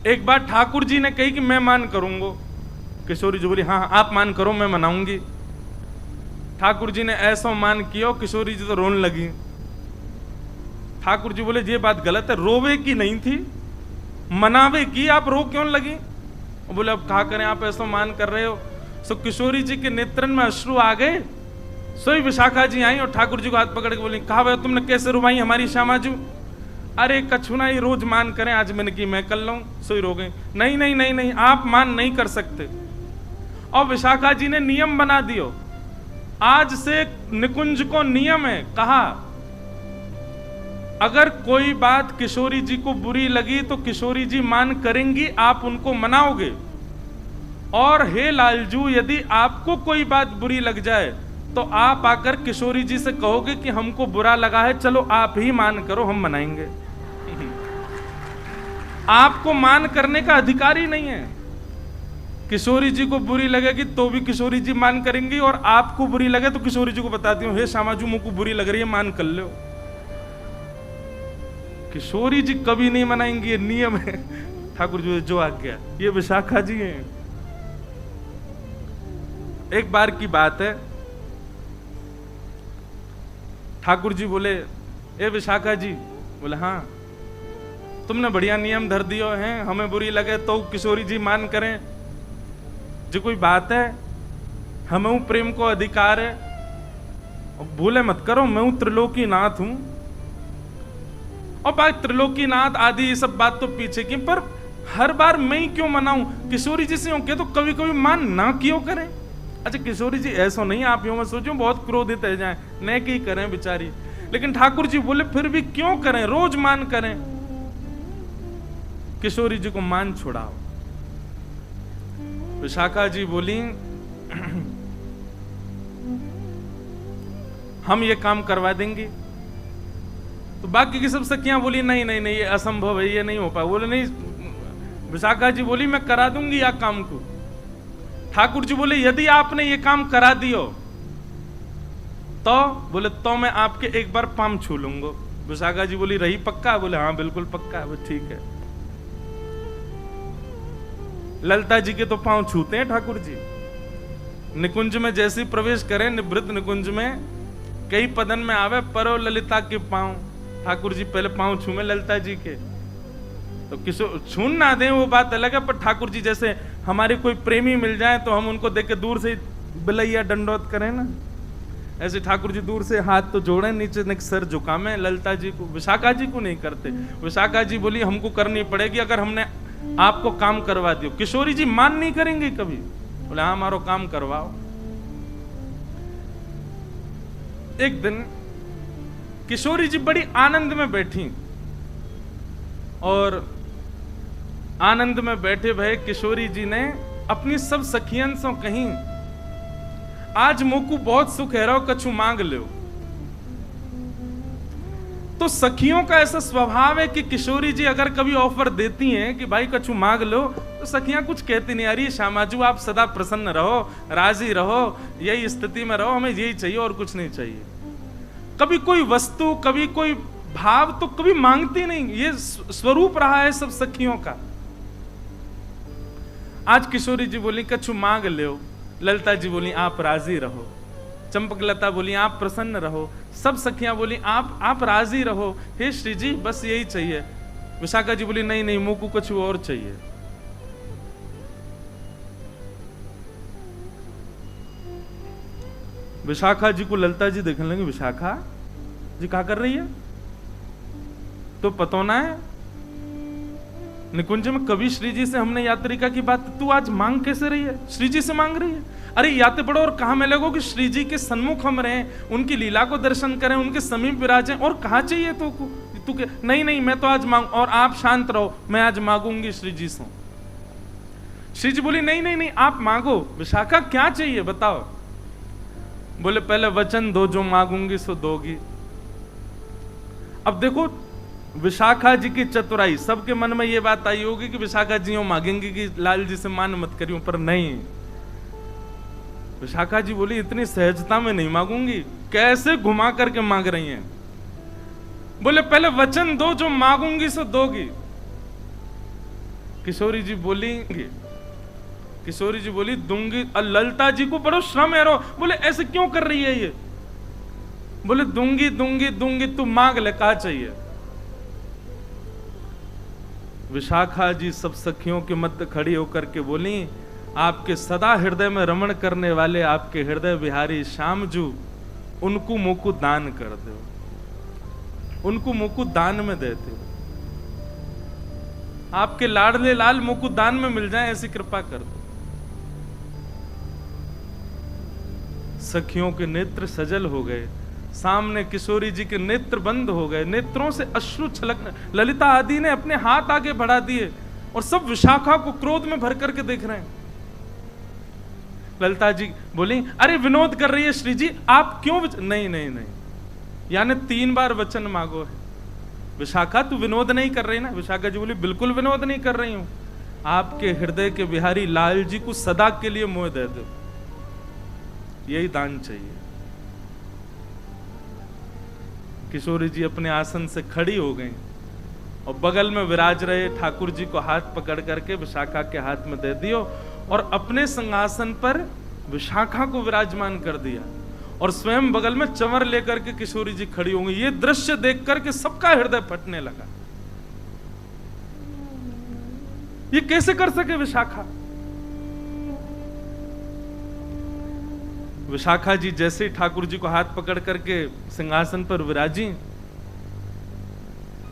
एक बार ठाकुर जी ने कही कि मैं मान करूंगा। किशोरी जी बोली हाँ आप मान करो, मैं मनाऊंगी। ठाकुर जी ने ऐसा मान किया, किशोरी जी तो रोने लगी। ठाकुर जी बोले ये बात गलत है, रोवे की नहीं थी, मनावे की, आप रो क्यों लगी? बोले अब कहा करें, आप ऐसा मान कर रहे हो। सो किशोरी जी के नेत्रन में अश्रु आ गए। सोई विशाखा जी आई और ठाकुर जी को हाथ पकड़ के बोली कहा भाई तुमने कैसे रुवाई हमारी श्यामाजू? अरे कछु ना, ये रोज मान करें, आज मैंने की मैं कर लूं। सोई रो गई। नहीं नहीं नहीं नहीं, आप मान नहीं कर सकते। और विशाखा जी ने नियम बना दियो, आज से निकुंज को नियम है, कहा अगर कोई बात किशोरी जी को बुरी लगी तो किशोरी जी मान करेंगी, आप उनको मनाओगे। और हे लालजू, यदि आपको कोई बात बुरी लग जाए तो आप आकर किशोरी जी से कहोगे कि हमको बुरा लगा है, चलो आप ही मान करो, हम मनाएंगे। आपको मान करने का अधिकार ही नहीं है। किशोरी जी को बुरी लगेगी तो भी किशोरी जी मान करेंगी, और आपको बुरी लगे तो किशोरी जी को बताती हूँ हे श्यामाजू मुझको बुरी लग रही है, मान कर लो। किशोरी जी कभी नहीं मनाएंगी, ये नियम है। ठाकुर जी जो आज्ञा, ये विशाखा जी हैं। एक बार की बात है, ठाकुर जी बोले ए विशाखा जी, बोले हाँ तुमने बढ़िया नियम धर दियो है, हमें बुरी लगे तो किशोरी जी मान करें, जो कोई बात है, हमें प्रेम को अधिकार है। और भूले मत करो, मैं हूं त्रिलोकी नाथ हूं। और बात त्रिलोकी नाथ आदि ये सब बात तो पीछे की, पर हर बार मैं ही क्यों मनाऊं? किशोरी जी से होके तो कभी कभी मान ना क्यों करें? अच्छा किशोरी जी ऐसा नहीं, आप यूं मत सोचो बहुत क्रोधित है जाए, न की करें बेचारी। लेकिन ठाकुर जी बोले फिर भी क्यों करें, रोज मान करें। किशोरी जी को मान छुड़ाओ। विशाखा जी बोली हम ये काम करवा देंगे। तो बाकी की सब सखियां बोली नहीं नहीं नहीं, ये असंभव है, ये नहीं हो पाए। बोले नहीं, विशाखा जी बोली मैं करा दूंगी या काम को। ठाकुर जी बोले यदि आपने ये काम करा दियो तो, बोले तो मैं आपके एक बार पाम छू लूंगा। विशाखा जी बोली रही पक्का? बोले हाँ बिल्कुल पक्का है। ठीक है। ललिता जी के तो पांव छूते हैं ठाकुर जी। निकुंज में जैसे प्रवेश करें, निवृत्त निकुंज में कई पदन में आवे परो ललिता के पांव। ठाकुर जी पहले पांव छूमे ललिता जी के, तो किशोर छून ना दे वो बात अलग है, पर ठाकुर जी जैसे हमारे कोई प्रेमी मिल जाए तो हम उनको देख के दूर से बिलैया दंडोत करें ना, ऐसे ठाकुर जी दूर से हाथ तो जोड़े, नीचे सर झुकामे। ललिता जी को, विशाखा जी को नहीं करते। विशाखा जी बोली हमको करनी पड़ेगी, अगर हमने आपको काम करवा दियो। किशोरी जी मान नहीं करेंगे कभी। बोले हाँ हमारो काम करवाओ। एक दिन किशोरी जी बड़ी आनंद में बैठी, और आनंद में बैठे भय किशोरी जी ने अपनी सब सखियन से कहीं आज मोकू बहुत सुख है, रहो कछु मांग लो। तो सखियों का ऐसा स्वभाव है कि किशोरी जी अगर कभी ऑफर देती हैं कि भाई कछु मांग लो, तो सखियां कुछ कहती नहीं, अरे श्यामाजू आप सदा प्रसन्न रहो, राजी रहो, यही स्थिति में रहो, हमें यही चाहिए और कुछ नहीं चाहिए। कभी कोई वस्तु, कभी कोई भाव तो कभी मांगती नहीं। ये स्वरूप रहा है सब सखियों का। आज किशोरी जी बोली कछु मांग लो, ललिता जी बोली आप राजी रहो, चंपकलता बोली आप प्रसन्न रहो, सब सखियां बोली आप राजी रहो, हे श्री जी बस यही चाहिए। विशाखा जी बोली नहीं नहीं मुझको कुछ और चाहिए। विशाखा जी को ललिता जी देखने लगी, विशाखा जी क्या कर रही है? तो पतो ना है निकुंज में कभी श्री जी से हमने यात्रिका की बात, तू आज मांग कैसे रही है? श्री जी से मांग रही है? अरे याते पड़ो और कहा मैं लगो कि श्री जी के सन्मुख हम रहे, उनकी लीला को दर्शन करें, उनके समीप विराजें, और कहा चाहिए तो तू के नहीं नहीं मैं तो आज मांग, और आप शांत रहो, मैं आज मांगूंगी श्री जी से। श्री जी बोली नहीं नहीं नहीं आप मांगो। विशाखा क्या चाहिए बताओ? बोले पहले वचन दो, जो मांगूंगी सो दोगी। अब देखो विशाखा जी की चतुराई, सबके मन में ये बात आई होगी कि विशाखा जी मांगेंगी कि लाल जी से मान मत करियो, पर नहीं। विशाखा जी बोली इतनी सहजता में नहीं मांगूंगी। कैसे घुमा करके मांग रही हैं। बोले पहले वचन दो, जो मांगूंगी सो दोगी। किशोरी जी बोलेंगे, किशोरी जी बोली दूंगी। ललिता जी को बड़ो श्रम है रो, बोले ऐसे क्यों कर रही है ये? बोले दूंगी दूंगी दूंगी, तू मांग ले, कहा चाहिए। विशाखा जी सब सखियों के मध्य खड़ी होकर के बोली, आपके सदा हृदय में रमण करने वाले आपके हृदय विहारी श्यामजू, उनको मुकु दान कर दो, उनको मुकु दान में देते हो, आपके लाडले लाल मुकु दान में मिल जाए, ऐसी कृपा कर दो। सखियों के नेत्र सजल हो गए, सामने किशोरी जी के नेत्र बंद हो गए, नेत्रों से अश्रु छलकने। ललिता आदि ने अपने हाथ आगे बढ़ा दिए और सब विशाखा को क्रोध में भर करके देख रहे हैं। ललिता जी बोली, अरे विनोद कर रही है श्री जी, आप क्यों नहीं नहीं नहीं, यानी 3 बार वचन मांगो है। विशाखा तू विनोद नहीं कर रही ना? विशाखा जी बोली, बिल्कुल विनोद नहीं कर रही हूं, आपके हृदय के बिहारी लाल जी को सदा के लिए मोह दे दो, यही दान चाहिए। किशोरी जी अपने आसन से खड़ी हो गई और बगल में विराज रहे ठाकुर जी को हाथ पकड़ करके विशाखा के हाथ में दे दियो और अपने सिंहासन पर विशाखा को विराजमान कर दिया और स्वयं बगल में चंवर लेकर के किशोरी जी खड़ी होंगी। ये दृश्य देख करके सबका हृदय फटने लगा। ये कैसे कर सके विशाखा? विशाखा जी जैसे ही ठाकुर जी को हाथ पकड़ करके सिंहासन पर विराजी,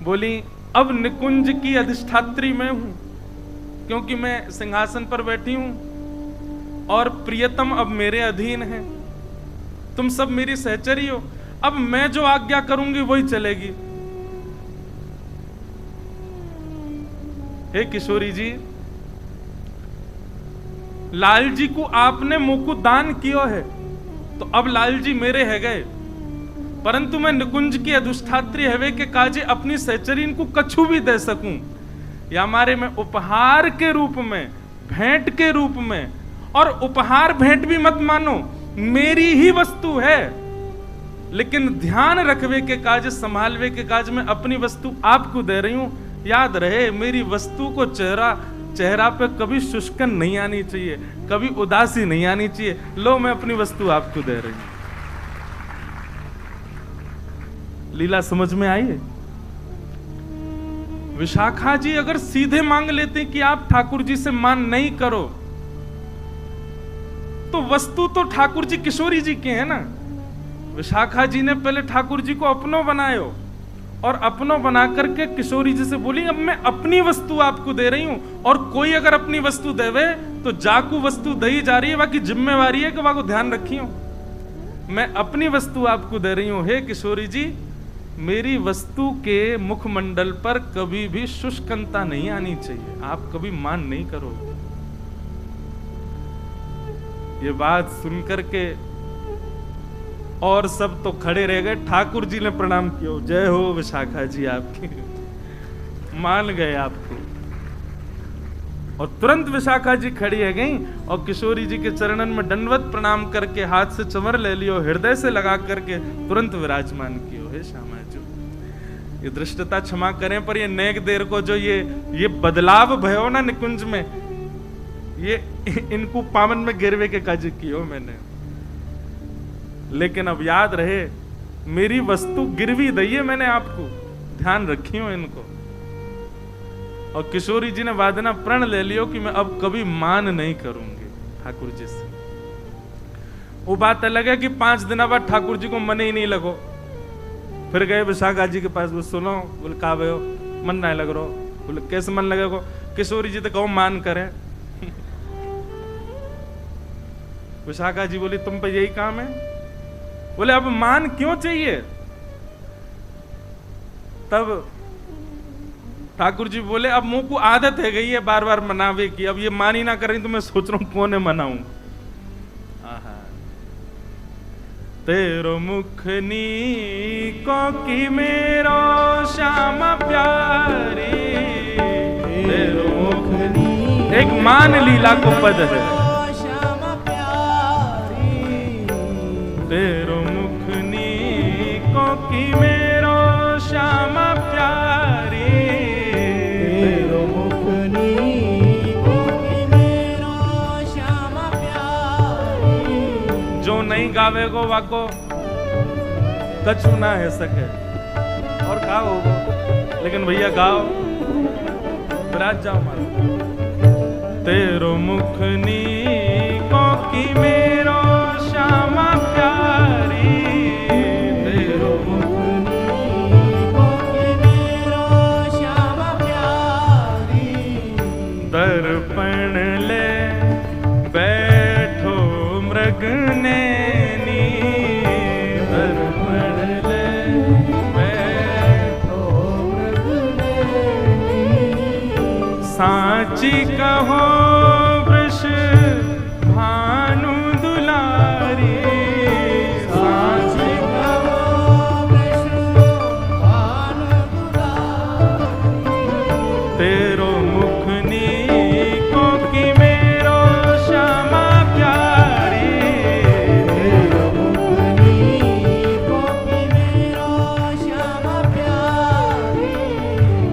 बोली, अब निकुंज की अधिष्ठात्री मैं हूं, क्योंकि मैं सिंहासन पर बैठी हूं और प्रियतम अब मेरे अधीन है, तुम सब मेरी सहचरी हो, अब मैं जो आज्ञा करूंगी वही चलेगी। हे किशोरी जी, लाल जी को आपने मुकु दान किया है, तो अब लाल जी मेरे है गए, परंतु मैं निकुंज की अधिष्ठात्री हवे के काजे अपनी सहचरीन को कछु भी दे सकूं, या हमारे में उपहार के रूप में, भेंट के रूप में, और उपहार भेंट भी मत मानो, मेरी ही वस्तु है, लेकिन ध्यान रखवे के काज, संभालवे के काज में अपनी वस्तु आपको दे रही हूं। याद रहे, मेरी वस्तु को चेहरा पे कभी शुष्कन नहीं आनी चाहिए, कभी उदासी नहीं आनी चाहिए। लो, मैं अपनी वस्तु आपको दे रही हूं। लीला समझ में आई है? विशाखा जी अगर सीधे मांग लेते कि आप ठाकुर जी से मान नहीं करो, तो वस्तु तो ठाकुर जी किशोरी जी के हैं ना। विशाखा जी ने पहले ठाकुर जी को अपनों बनायो और अपनों बना करके किशोरी जी से बोली, अब मैं अपनी वस्तु आपको दे रही हूं, और कोई अगर अपनी वस्तु देवे तो जाकू वस्तु दही जा रही है, बाकी जिम्मेवारी है कि वहां को ध्यान रखियो। मैं अपनी वस्तु आपको दे रही हूं। हे किशोरी जी, मेरी वस्तु के मुखमंडल पर कभी भी शुष्कता नहीं आनी चाहिए, आप कभी मान नहीं करो। ये बात सुनकर के और सब तो खड़े रह गए। ठाकुर जी ने प्रणाम किया, जय हो विशाखा जी आपकी, मान गए आपको। और तुरंत विशाखा जी खड़ी है गई और किशोरी जी के चरणन में दंडवत प्रणाम करके हाथ से चंवर ले लियो, हृदय से लगा करके तुरंत विराजमान कियो। हे श्यामा जो ये दृष्टता क्षमा करें, पर ये नेक देर को जो ये बदलाव भयो ना निकुंज में, ये इनको पावन में गिरवे के काज कियो मैंने। लेकिन अब याद रहे, मेरी वस्तु गिरवी दइए मैंने आपको, ध्यान रखियो इनको। और किशोरी जी ने वादना प्रण ले लियो कि मैं अब कभी मान नहीं करूंगी ठाकुर जी से। वो बात अलग है कि 5 दिन बाद ठाकुर जी को मन ही नहीं लगो। फिर गए विशाखा जी के पास, वो सुनो, बोले का भयो मन नहीं लग रहा। बोले कैसे मन लगेगा? किशोरी जी तो कहो मान करें। विशाखा जी बोली, तुम पे यही काम है? बोले अब मान क्यों चाहिए? तब ठाकुर जी बोले, अब मुंह को आदत है गई है बार बार मनावे की, अब ये मान ही ना करें तो मैं सोच रहा हूं कौन है मनाऊं। तेरो मुखनी को की मेरो श्यामा प्यारी, तेरो मुखनी एक मान लीला को पद है, तेरो मुखनी को की मेरो श्यामा प्यारी, तेरो मुखनी गावे गो वाको कछु ना है सके और का होगा, लेकिन भैया गाओ विराज जाओ मारो। तेरो मुख नीको की मेरो श्यामा प्यारी, तेरो मुख नीको की मेरो श्यामा प्यारी। दर्पण ले बैठो मृग नैनी, दर्पण ले बैठो मृग नैनी। सांची कहो वृष भानु दुलारी, सांची कहो वृष भानु दुलारी। तेरो मुख नीको की मेरो श्यामा प्यारी, तेरो मुख नीको की मेरो श्यामा प्यारी।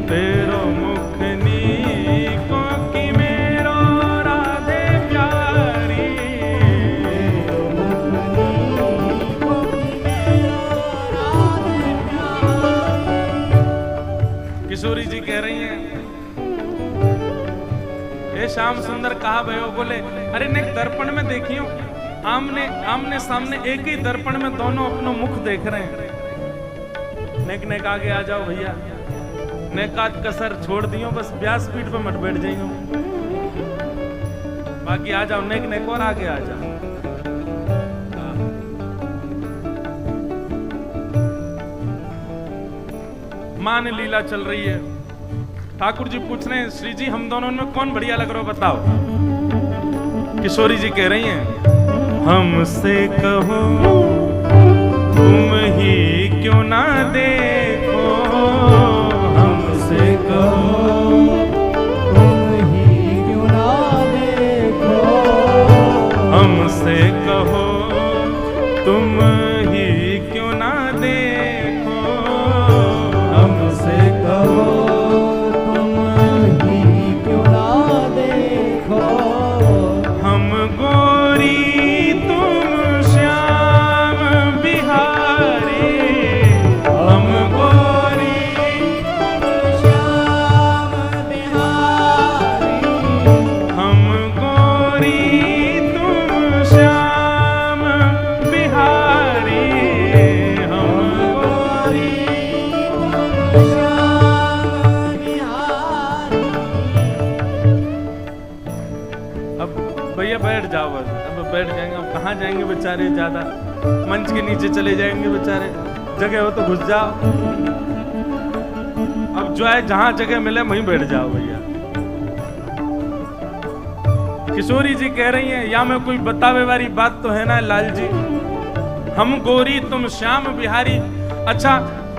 तेरो मुख नीको की मेरो राधे प्यारी, तेरो मुख नीको की मेरो राधे प्यारी। किशोरी जी कह रही हैं, हे श्याम सुंदर कहा भयो, बोले अरे नेक दर्पण में देखियो, आमने सामने एक ही दर्पण में दोनों अपना मुख देख रहे हैं। नेक आगे आ जाओ भैया, नेक आध कसर छोड़ दियो, बस व्यासपीठ पे मत बैठ जाइयो, बाकी आ जाओ नेक और आगे आ जाओ। मान लीला चल रही है, ठाकुर जी पूछ रहे हैं श्री जी हम दोनों में कौन बढ़िया लग रहा हो बताओ। किशोरी जी कह रही हैं, हमसे कहो तुम ही क्यों ना देखो, हमसे कहो तुम ही क्यों ना देखो, हमसे कहो तुम ही क्यों ना देखो, हमसे कहो बैठ जाएंगे। अब कहाँ जाएंगे बेचारे, ज्यादा मंच के नीचे चले जाएंगे बेचारे, जगह हो तो घुस जाओ। अब जो है जहां जगह मिले वहीं बैठ जाओ भैया। किशोरी जी कह रही हैं, या में कोई बतावे वाली बात तो है ना लाल जी, हम गोरी तुम श्याम बिहारी। अच्छा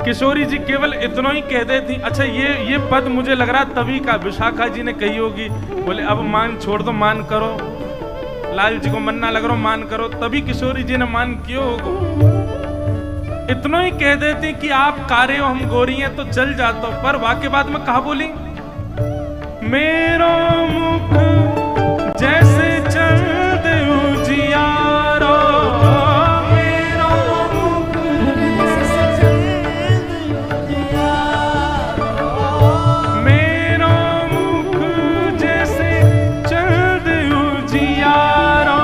किशोरी जी केवल इतना ही कह देती। अच्छा ये पद मुझे लग रहा तभी का विशाखा जी ने कही होगी, बोले अब मान छोड़ दो, मान करो, लाल जी को मन ना लग रहा मान करो, तभी किशोरी जी ने मान क्यों होगा। इतना ही कह देती कि आप कारे हो हम गोरी हैं तो चल जाता, पर वाकई बात में कहा बोली, मेरो मुख जैसे चंद उजियारो, मेरो मुख जैसे चंद उजियारो, मेरो मुख जैसे चंद उजियारो,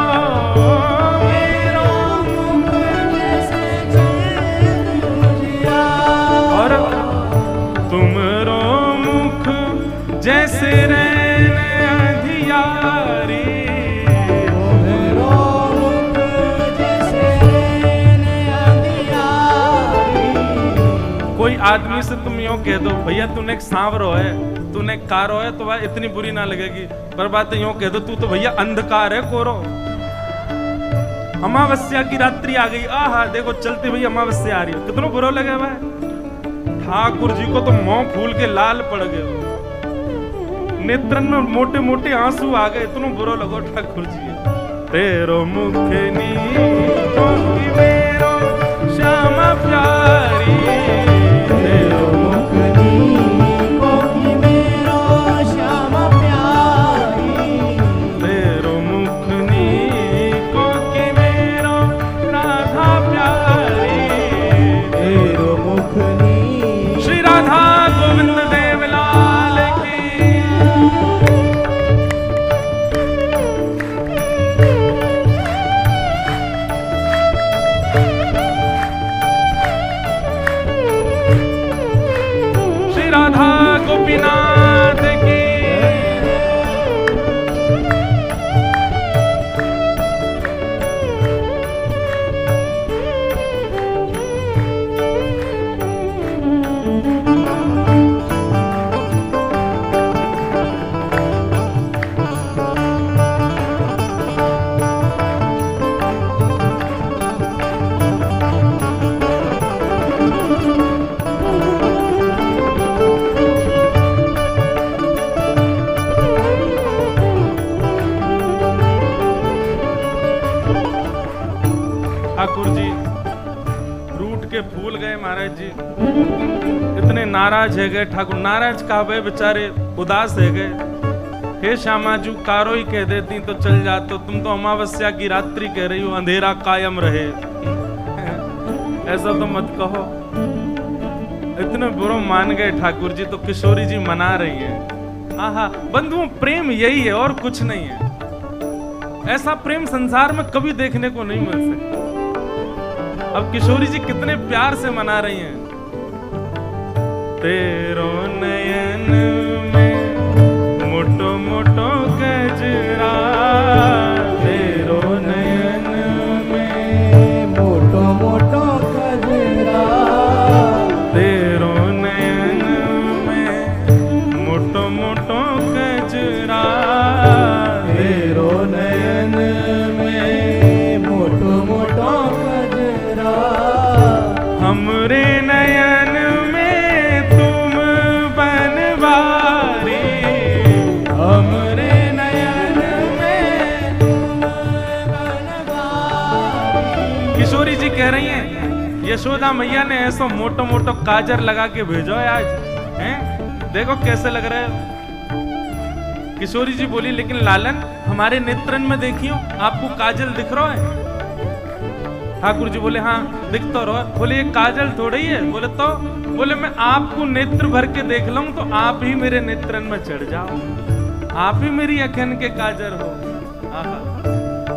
मेरो मुख जैसे चंद उजियारो, और तुमरो मुख जैसे रैन अंधियारी, कोई आदमी से तुम यूं कह दो भैया तूने एक सांवरो है, तूने एक कारो है, तो वह इतनी बुरी ना लगेगी, पर बात यूं कह दो तू तो भैया अंधकार है कोरो। अमावस्या की रात्रि आ गई, आहा देखो चलती भैया अमावस्या आ रही है, कितना बुरा लगे भाई। ठाकुर जी को तो मुंह फूल के लाल पड़ गए, नेत्रन में मोटे मोटे आंसू आ गए, इतना बुरा लगो ठाकुर जी। तेरो मुख नीको की मेरो श्यामा प्यारी, तेरो मुख नीको की मेरो श्यामा प्यारी, तेरो मुख नीको की मेरो राधे महाराज जी इतने नाराज है गए। ठाकुर नाराज कहा बेचारे उदास है गए। हे श्यामा जू कारो ही कह देती तो चल जातो, तुम तो अमावस्या की रात्रि कह रही हो, अंधेरा कायम रहे। ऐसा तो मत कहो। इतने बुरो मान गए ठाकुर जी, तो किशोरी जी मना रही है। आहा बंधुओं, प्रेम यही है और कुछ नहीं है। ऐसा प्रेम संसार में कभी देखने को नहीं मिल सकता। अब किशोरी जी कितने प्यार से मना रही हैं। तेरो नयन में मोटो मोटो गजरा, तेरो नयन में मोटो मोटो गजरा, तेरो नयन में मोटो मोटो गजरा, तेरो नयन में मोटो मोटो गजरा, हमरे नयन में तुम बनवारी, हमरे नयन में तुम बनवारी। किशोरी जी कह रही हैं यशोदा मैया ने ऐसा मोटो मोटो काजर लगा के भेजो है आज, हैं? देखो कैसे लग रहे हो। किशोरी जी बोली लेकिन लालन हमारे नेत्रन में देखियो, आपको काजल दिख रहा है? ठाकुर जी बोले हाँ दिख तो रहा। बोले ये काजल थोड़ी है। बोले तो, बोले मैं आपको नेत्र भर के देख लूं तो आप ही मेरे नेत्रन में चढ़ जाओ, आप ही मेरी अखन के काजर हो। आहा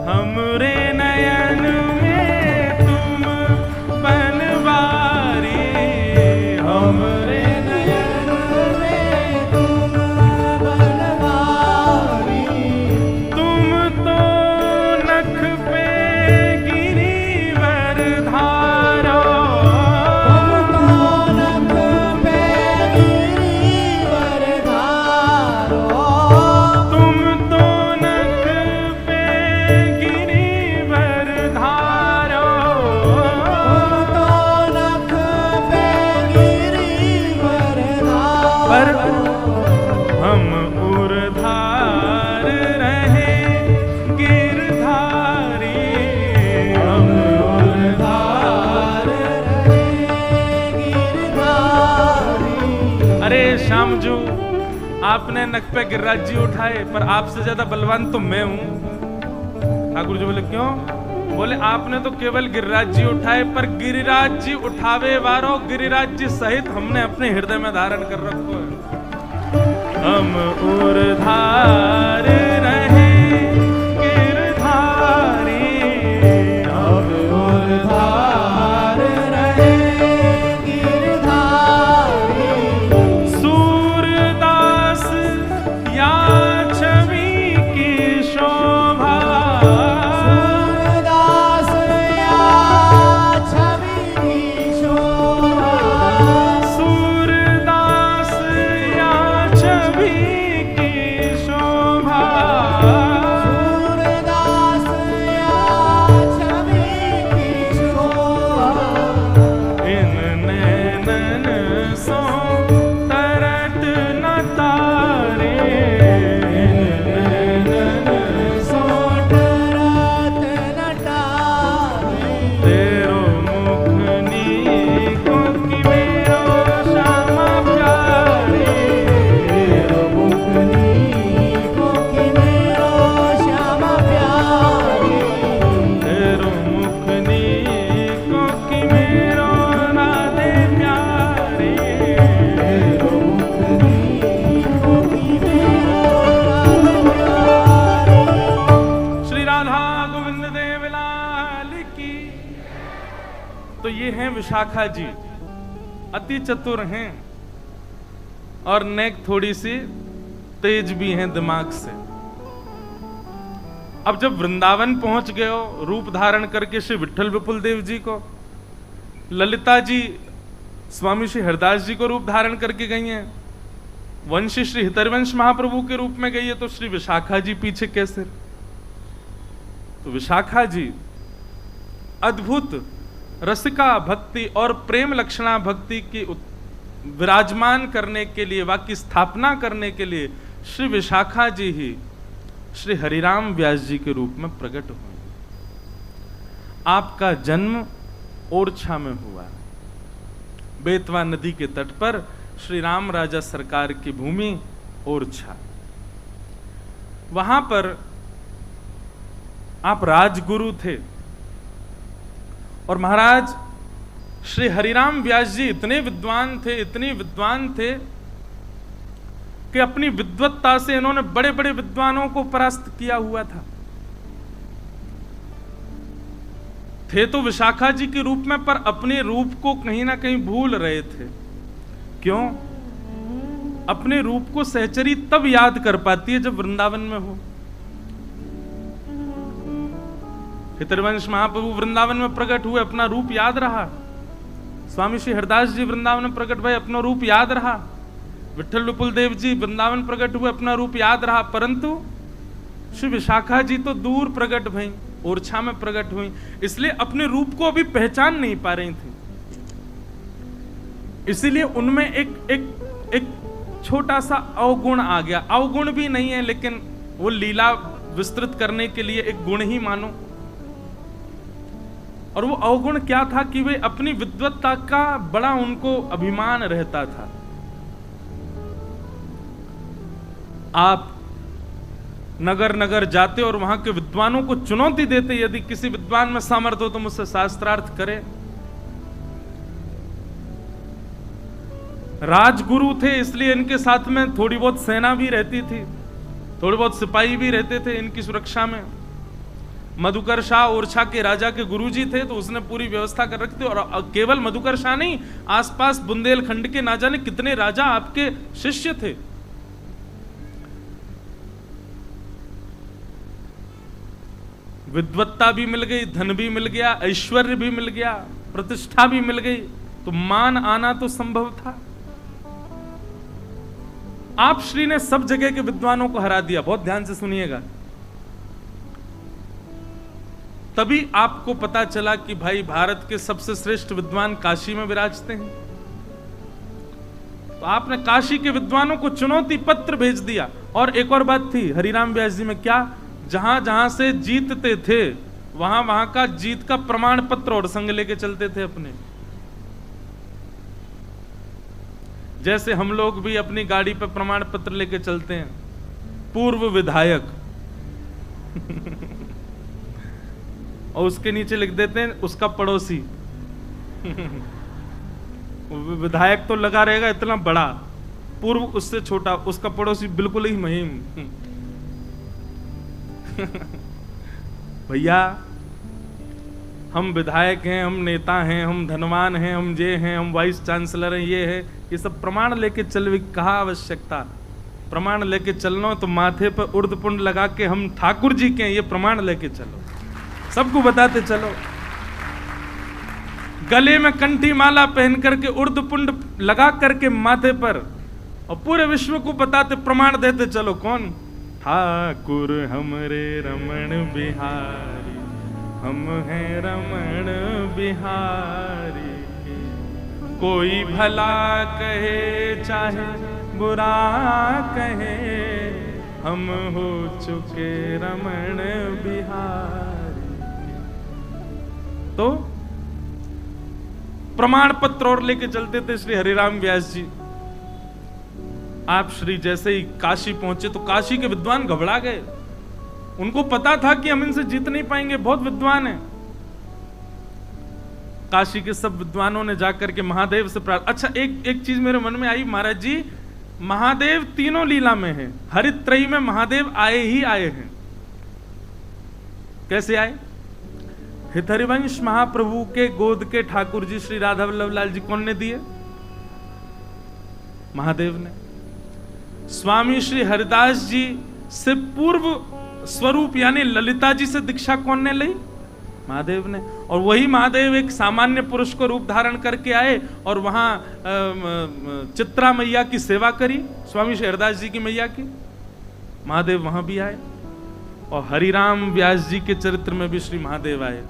हमरे नयन में तुम बनवारी, हमरे नयन में तुम बनवारी, तुम तो नख पे गिरिवर धारो, तुम तो नख पे गिरिवर धारो, तुम तो नख पे गिरिवर धारो, तुम तो नख पे गिरिवर पर धारो, हम उर्धार रहे गिरधारी, हम उर्धार रहे गिरधारी। अरे श्याम जू आपने नख पे गिरिराज जी उठाए, पर आपसे ज्यादा बलवान तो मैं हूं। ठाकुर जी बोले क्यों? बोले आपने तो केवल गिरिराज जी उठाए, पर गिरिराज जी उठावे वारो गिरिराज जी सहित हमने अपने हृदय में धारण कर रखो है। हम उर्धार रहे गिरधारी, हम उर्धार रहे गिरधारी, सूरदास या छवि की शोभा, सूरदास या छवि की शोभा, सूरदास या छवि की शोभा, सूरदास या छवि की शोभा, इन नैनन सो तरत न तारे, इन नैनन सो डरत न टारे, तेरो मुख नीको कि मेरो श्यामा प्यारे, तेरो मुख नीको कि मेरो श्यामा प्यारे, तेरो मुख नीको कि मेरो राधे प्यारे, तेरो मुख नीको कि मेरो राधे प्यारे। श्री राधा गोविंद देव लाल की। तो ये हैं विशाखा जी, अति चतुर हैं और नेक थोड़ी सी तेज भी हैं दिमाग से। अब जब वृंदावन पहुंच गए हो रूप धारण करके श्री विठल विपुल देव जी को, ललिता जी स्वामी श्री हरदास जी को रूप धारण करके गई हैं, वंशी श्री हितरवंश महाप्रभु के रूप में गई है, तो श्री विशाखा जी पीछे कैसे? तो विशाखा जी अद्भुत रसिका भक्ति और प्रेम लक्षणा भक्ति की विराजमान करने के लिए, वाक्य स्थापना करने के लिए श्री विशाखा जी ही श्री हरिराम व्यास जी के रूप में प्रकट हुए। आपका जन्म ओरछा में हुआ, बेतवा नदी के तट पर श्री राम राजा सरकार की भूमि ओरछा। वहां पर आप राजगुरु थे और महाराज श्री हरिराम व्यास जी इतने विद्वान थे, इतने विद्वान थे कि अपनी विद्वत्ता से इन्होंने बड़े बड़े विद्वानों को परास्त किया हुआ था। थे तो विशाखा जी के रूप में, पर अपने रूप को कहीं ना कहीं भूल रहे थे। क्यों? अपने रूप को सहचरी तब याद कर पाती है जब वृंदावन में हो। हितरवंश महाप्रभु वृंदावन में प्रकट हुए, अपना रूप याद रहा। स्वामी श्री हरदास जी वृंदावन में प्रकट हुए, अपना रूप याद रहा। विठल विपुल देव जी वृंदावन प्रकट हुए, अपना रूप याद रहा। परंतु श्री विशाखा जी तो दूर प्रकट भई, ओरछा में प्रकट हुई, इसलिए अपने रूप को अभी पहचान नहीं पा रही थी। इसीलिए उनमें एक छोटा सा अवगुण आ गया। अवगुण भी नहीं है, लेकिन वो लीला विस्तृत करने के लिए एक गुण ही मानो। और वो अवगुण क्या था कि वे अपनी विद्वत्ता का बड़ा उनको अभिमान रहता था। आप नगर नगर जाते और वहां के विद्वानों को चुनौती देते, यदि किसी विद्वान में सामर्थ्य हो तो मुझसे शास्त्रार्थ करे। राजगुरु थे, इसलिए इनके साथ में थोड़ी बहुत सेना भी रहती थी, थोड़े बहुत सिपाही भी रहते थे इनकी सुरक्षा में। मधुकर शाह ओरछा के राजा के गुरुजी थे, तो उसने पूरी व्यवस्था कर रखी थी। और केवल मधुकर शाह नहीं, आसपास बुंदेलखंड के ना जाने कितने राजा आपके शिष्य थे। विद्वत्ता भी मिल गई, धन भी मिल गया, ऐश्वर्य भी मिल गया, प्रतिष्ठा भी मिल गई, तो मान आना तो संभव था। आप श्री ने सब जगह के विद्वानों को हरा दिया। बहुत ध्यान से सुनिएगा। तभी आपको पता चला कि भाई भारत के सबसे श्रेष्ठ विद्वान काशी में विराजते हैं। तो आपने काशी के विद्वानों को चुनौती पत्र भेज दिया। और एक और बात थी हरिराम व्यास जी में, क्या जहां जहां से जीतते थे वहां वहां का जीत का प्रमाण पत्र और संग लेके चलते थे अपने। जैसे हम लोग भी अपनी गाड़ी पर प्रमाण पत्र लेके चलते हैं। पूर्व विधायक और उसके नीचे लिख देते हैं उसका पड़ोसी। विधायक तो लगा रहेगा इतना बड़ा, पूर्व उससे छोटा, उसका पड़ोसी बिल्कुल ही मुहिम। भैया हम विधायक हैं, हम नेता हैं, हम धनवान हैं, हम ये हैं, हम वाइस चांसलर हैं, ये है, ये सब प्रमाण लेके चल। कहा आवश्यकता प्रमाण लेके चलना, तो माथे पर उर्दपुंड लगा के हम ठाकुर जी के हैं, ये प्रमाण लेके चलो, सबको बताते चलो। गले में कंठी माला पहन करके उर्दपुंड लगा करके माथे पर, और पूरे विश्व को बताते प्रमाण देते चलो। कौन? ठाकुर हमरे रमण बिहारी, हम हैं रमण बिहारी। कोई भला कहे चाहे बुरा कहे, हम हो चुके रमण बिहारी। तो प्रमाण पत्र और लेके चलते थे श्री हरिराम व्यास जी। आप श्री जैसे ही काशी पहुंचे तो काशी के विद्वान घबरा गए। उनको पता था कि हम इनसे जीत नहीं पाएंगे, बहुत विद्वान हैं। काशी के सब विद्वानों ने जाकर के महादेव से प्रार्थना। अच्छा, एक चीज मेरे मन में आई, महाराज जी महादेव तीनों लीला में हैं, हरित्रयी में महादेव आए ही आए हैं। कैसे आए? हितहरिवंश महाप्रभु के गोद के ठाकुर जी श्री राधा वल्लभ लाल जी कौन ने दिए? महादेव ने। स्वामी श्री हरिदास जी से पूर्व स्वरूप यानी ललिता जी से दीक्षा कौन ने ली? महादेव ने। और वही महादेव एक सामान्य पुरुष को रूप धारण करके आए और वहां चित्रा मैया की सेवा करी, स्वामी श्री हरिदास जी की मैया की। महादेव वहां भी आए और हरिराम व्यास जी के चरित्र में भी श्री महादेव आए।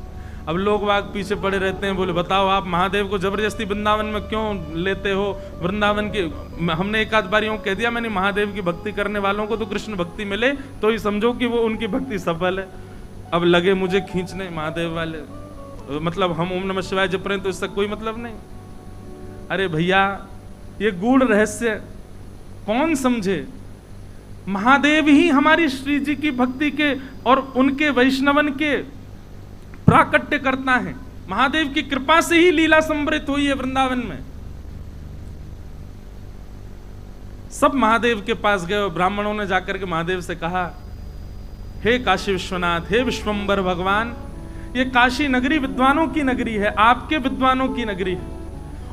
अब लोग वाग पीछे पड़े रहते हैं, बोले बताओ आप महादेव को जबरदस्ती वृंदावन में क्यों लेते हो? वृंदावन के हमने एक आध बार यूं कह दिया, मैंने महादेव की भक्ति करने वालों को तो कृष्ण भक्ति मिले तो ही समझो कि वो उनकी भक्ति सफल है। अब लगे मुझे खींचने महादेव वाले, मतलब हम ओम नमः शिवाय जप रहे हैं तो इसका कोई मतलब नहीं। अरे भैया, ये गूढ़ रहस्य कौन समझे? महादेव ही हमारी श्री जी की भक्ति के और उनके वैष्णवन के प्राकट्य करता है। महादेव की कृपा से ही लीला संवृत हुई है वृंदावन में। सब महादेव के पास गए और ब्राह्मणों ने जाकर के महादेव से कहा, हे काशी विश्वनाथ, हे विश्वंबर भगवान, ये काशी नगरी विद्वानों की नगरी है, आपके विद्वानों की नगरी है,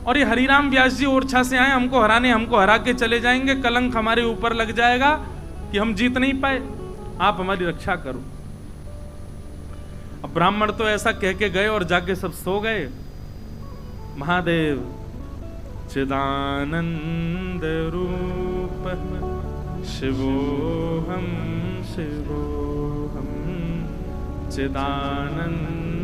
और ये हरिराम व्यास जी ओरछा से आए हमको हराने, हमको हरा के चले जाएंगे, कलंक हमारे ऊपर लग जाएगा कि हम जीत नहीं पाए, आप हमारी रक्षा करो। अब ब्राह्मण तो ऐसा कह के गए और जाके सब सो गए। महादेव चिदानंद रूप शिवोहम शिवोहम चिदानंद